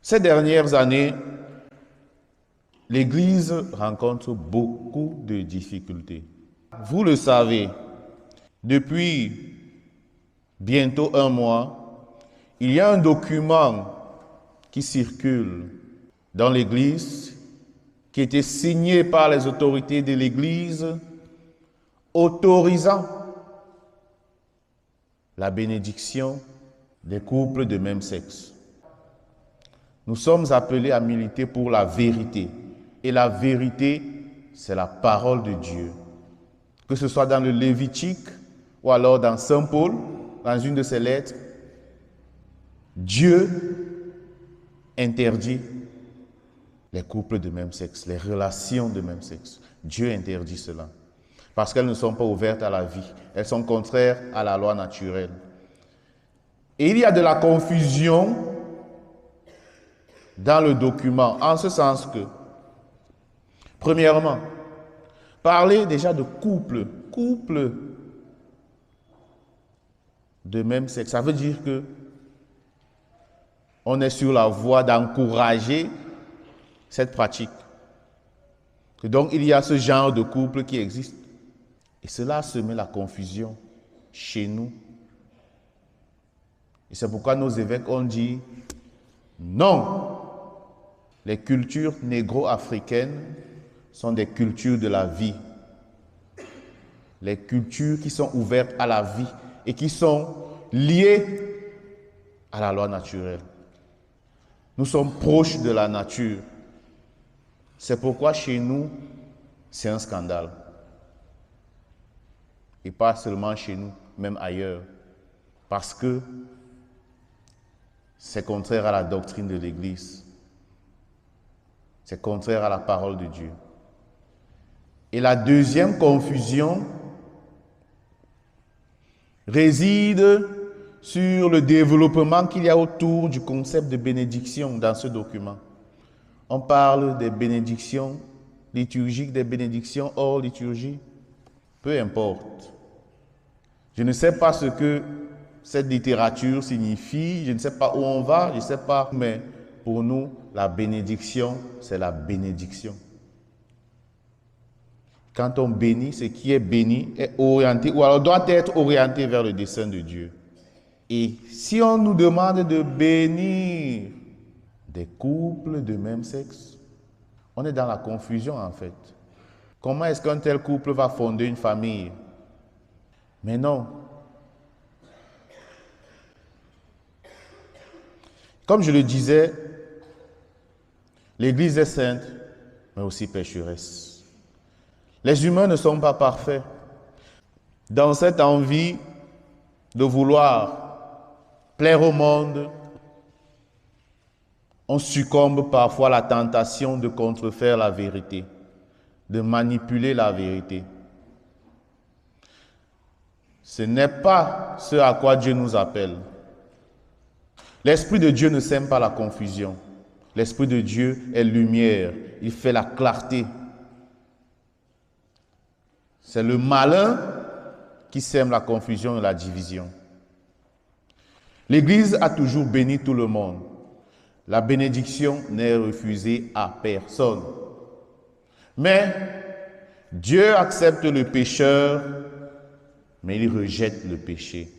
Ces dernières années, l'Église rencontre beaucoup de difficultés. Vous le savez, depuis bientôt un mois, il y a un document qui circule dans l'Église, qui était signé par les autorités de l'Église, autorisant la bénédiction des couples de même sexe. Nous sommes appelés à militer pour la vérité. Et la vérité, c'est la parole de Dieu. Que ce soit dans le Lévitique ou alors dans Saint Paul, dans une de ses lettres, Dieu interdit les couples de même sexe, les relations de même sexe. Dieu interdit cela. Parce qu'elles ne sont pas ouvertes à la vie. Elles sont contraires à la loi naturelle. Et il y a de la confusion dans le document, en ce sens que, premièrement, parler déjà de couple de même sexe, ça veut dire que on est sur la voie d'encourager cette pratique. Et donc, il y a ce genre de couple qui existe. Et cela semet la confusion chez nous. Et c'est pourquoi nos évêques ont dit non. Les cultures négro-africaines sont des cultures de la vie. Les cultures qui sont ouvertes à la vie et qui sont liées à la loi naturelle. Nous sommes proches de la nature. C'est pourquoi chez nous, c'est un scandale. Et pas seulement chez nous, même ailleurs. Parce que c'est contraire à la doctrine de l'Église. C'est contraire à la parole de Dieu. Et la deuxième confusion réside sur le développement qu'il y a autour du concept de bénédiction dans ce document. On parle des bénédictions liturgiques, des bénédictions hors liturgie. Peu importe. Je ne sais pas ce que cette littérature signifie, je ne sais pas où on va, je ne sais pas, mais pour nous, la bénédiction, c'est la bénédiction. Quand on bénit, ce qui est béni est orienté, ou alors doit être orienté vers le dessein de Dieu. Et si on nous demande de bénir des couples de même sexe, on est dans la confusion en fait. Comment est-ce qu'un tel couple va fonder une famille? Mais non. Comme je le disais, l'Église est sainte, mais aussi pécheresse. Les humains ne sont pas parfaits. Dans cette envie de vouloir plaire au monde, on succombe parfois à la tentation de contrefaire la vérité, de manipuler la vérité. Ce n'est pas ce à quoi Dieu nous appelle. L'Esprit de Dieu ne sème pas la confusion. L'Esprit de Dieu est lumière, il fait la clarté. C'est le malin qui sème la confusion et la division. L'Église a toujours béni tout le monde. La bénédiction n'est refusée à personne. Mais Dieu accepte le pécheur, mais il rejette le péché.